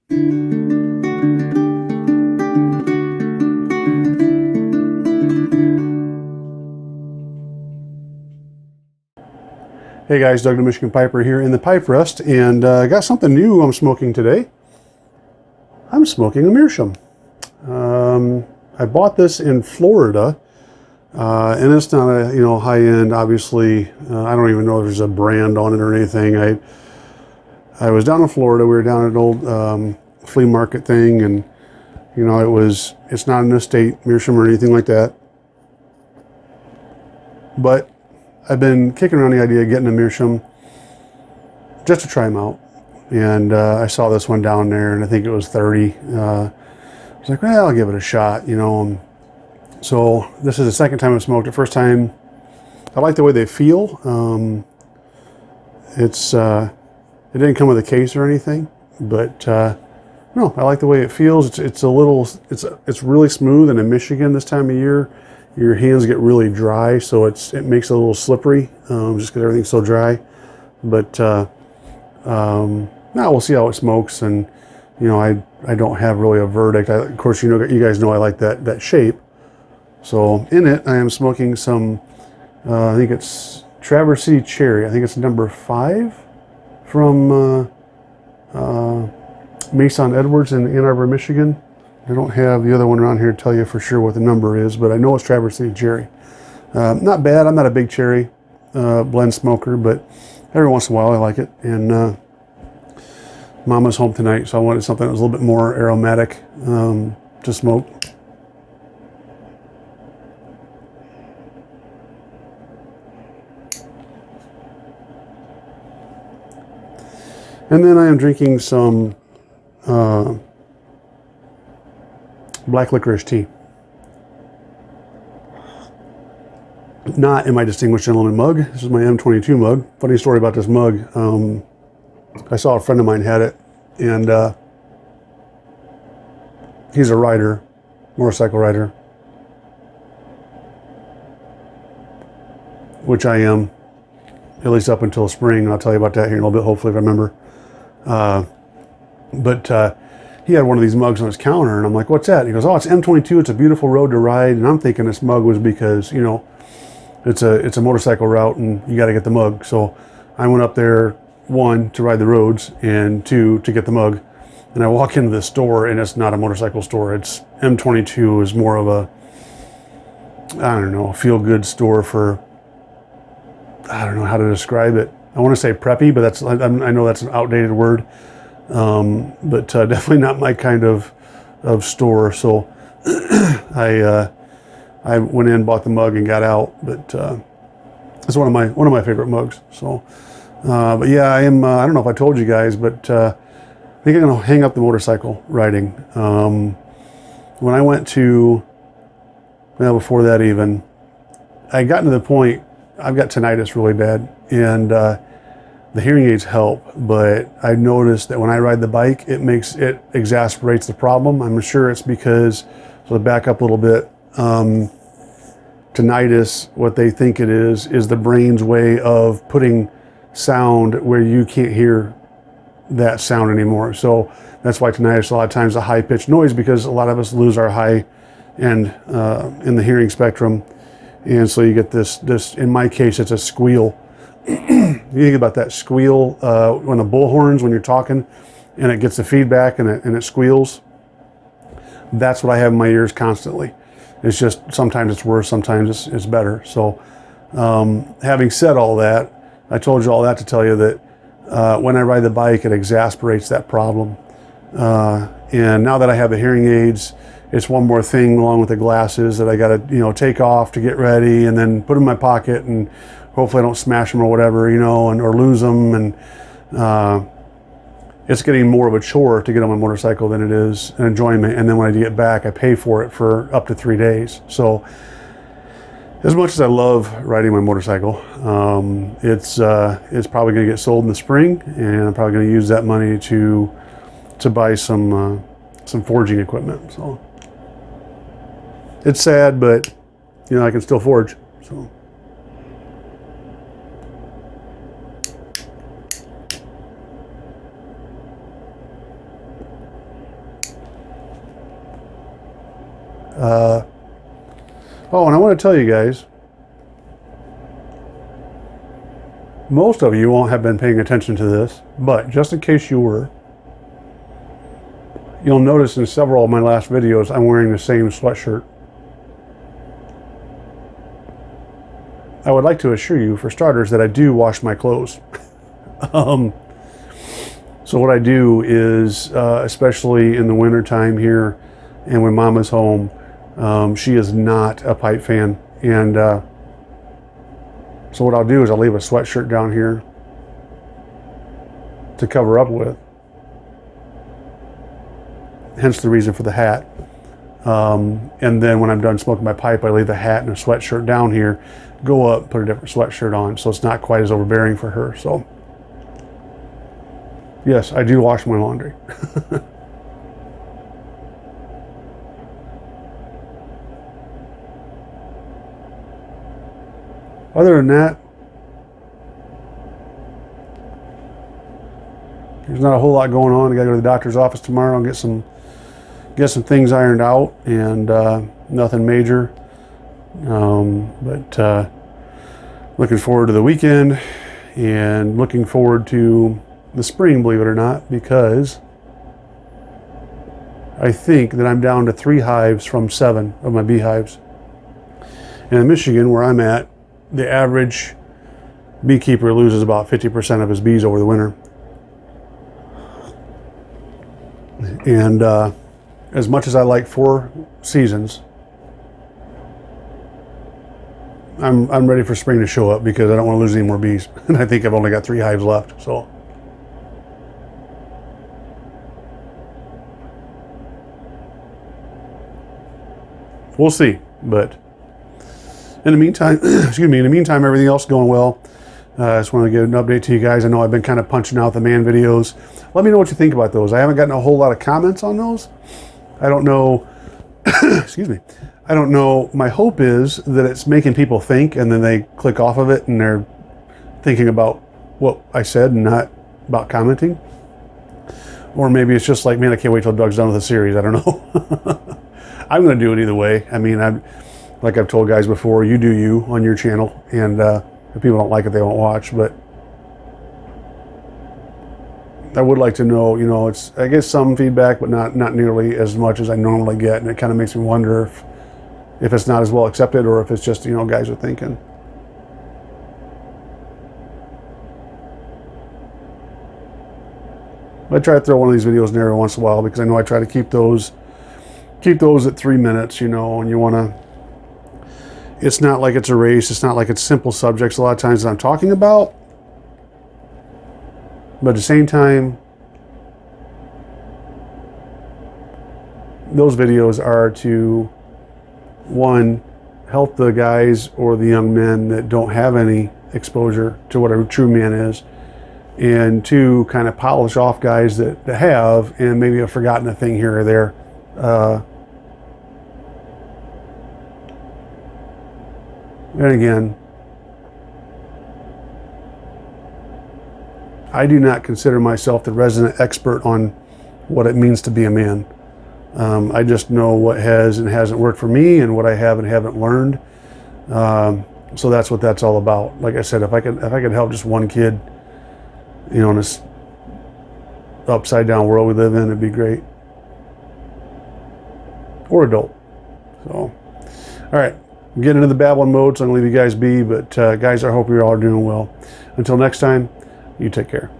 Hey guys, Doug the Michigan Piper here in the Pipe Rest, and I got something new I'm smoking today. I'm smoking a Meerschaum. I bought this in Florida, and it's not a high end. Obviously, I don't even know if there's a brand on it or anything. I was down in Florida. We were down at an old flea market thing, and it's not an estate Meerschaum or anything like that, but I've been kicking around the idea of getting a Meerschaum just to try them out. And I saw this one down there, and I think it was 30. I was like, well, I'll give it a shot, So this is the second time I've smoked it. First time, I like the way they feel. It didn't come with a case or anything, but no, I like the way it feels. It's really smooth, and in Michigan this time of year, your hands get really dry, so it makes it a little slippery, just because everything's so dry. But now we'll see how it smokes, and I don't have really a verdict. Of course, you guys know I like that shape. So in it, I am smoking some. I think it's Traverse City Cherry. I think it's number 5 from Mason Edwards in Ann Arbor, Michigan. I don't have the other one around here to tell you for sure what the number is, but I know it's Traverse City Cherry. Not bad. I'm not a big cherry blend smoker, but every once in a while I like it. And Mama's home tonight, so I wanted something that was a little bit more aromatic to smoke. And then I am drinking some black licorice tea. Not in my Distinguished Gentleman mug. This is my M22 mug. Funny story about this mug. I saw a friend of mine had it, and he's a rider, motorcycle rider, which I am, at least up until spring. I'll tell you about that here in a little bit, hopefully, if I remember. But he had one of these mugs on his counter, and I'm like, what's that? He goes, oh, it's M22. It's a beautiful road to ride. And I'm thinking this mug was because, it's a motorcycle route, and you got to get the mug. So I went up there, 1, to ride the roads, and 2, to get the mug. And I walk into the store, and it's not a motorcycle store. It's M22 is more of a, I don't know, feel-good store for, I don't know how to describe it. I want to say preppy, but I know that's an outdated word. But definitely not my kind of store. So I went in, bought the mug, and got out. But it's one of my favorite mugs. So, but yeah, I am. I don't know if I told you guys, but I think I'm gonna hang up the motorcycle riding. When I went to, before that even, I got to the point. I've got tinnitus really bad, and the hearing aids help, but I noticed that when I ride the bike, it exasperates the problem. I'm sure it's because, so to back up a little bit, tinnitus, what they think it is the brain's way of putting sound where you can't hear that sound anymore. So that's why tinnitus a lot of times is a high-pitched noise, because a lot of us lose our high end in the hearing spectrum. And so you get this, in my case, it's a squeal. You think about that squeal when the bullhorns, when you're talking, and it gets the feedback and it squeals. That's what I have in my ears constantly. It's just sometimes it's worse, sometimes it's better. So having said all that, I told you all that to tell you that when I ride the bike, it exasperates that problem. And now that I have the hearing aids, it's one more thing along with the glasses that I got to take off to get ready, and then put in my pocket, and hopefully I don't smash them or whatever, or lose them. And it's getting more of a chore to get on my motorcycle than it is an enjoyment. And then when I get back, I pay for it for up to 3 days. So as much as I love riding my motorcycle, it's probably going to get sold in the spring, and I'm probably going to use that money to buy some forging equipment. So it's sad, but I can still forge. So. Oh, and I want to tell you guys, most of you won't have been paying attention to this, but just in case you were, you'll notice in several of my last videos, I'm wearing the same sweatshirt. I would like to assure you, for starters, that I do wash my clothes. So what I do is, especially in the winter time here, and when Mama's home, she is not a pipe fan, and so what I'll do is I'll leave a sweatshirt down here to cover up with. Hence the reason for the hat. And then when I'm done smoking my pipe, I leave the hat and a sweatshirt down here, go up, put a different sweatshirt on, so it's not quite as overbearing for her. So yes, I do wash my laundry. Other than that, there's not a whole lot going on. I gotta go to the doctor's office tomorrow and get some things ironed out, and nothing major. But looking forward to the weekend, and looking forward to the spring, believe it or not, because I think that I'm down to 3 hives from 7 of my beehives. And in Michigan, where I'm at, the average beekeeper loses about 50% of his bees over the winter. And as much as I like 4 seasons, I'm ready for spring to show up, because I don't want to lose any more bees. And I think I've only got 3 hives left, so. We'll see, but in the meantime, everything else is going well. I just want to give an update to you guys. I know I've been kind of punching out the man videos. Let me know what you think about those. I haven't gotten a whole lot of comments on those. I don't know, excuse me. I don't know. My hope is that it's making people think, and then they click off of it and they're thinking about what I said and not about commenting. Or maybe it's just like, man, I can't wait till Doug's done with the series. I don't know. I'm going to do it either way. I mean, like I've told guys before, you do you on your channel, and if people don't like it, they won't watch. But I would like to know, it's, I get some feedback, but not nearly as much as I normally get, and it kind of makes me wonder if it's not as well accepted, or if it's just, guys are thinking. I try to throw one of these videos in there every once in a while, because I know I try to keep those at 3 minutes, and you want to, it's not like it's a race, it's not like it's simple subjects a lot of times that I'm talking about, but at the same time, those videos are to, one, help the guys or the young men that don't have any exposure to what a true man is, and 2, kind of polish off guys that have, and maybe have forgotten a thing here or there. And again, I do not consider myself the resident expert on what it means to be a man. I just know what has and hasn't worked for me, and what I have and haven't learned. So that's what that's all about. Like I said, if I could help just one kid, in this upside down world we live in, it'd be great. Or adult. So, all right. I'm getting into the babbling mode, so I'm going to leave you guys be. But guys, I hope you're all doing well. Until next time, you take care.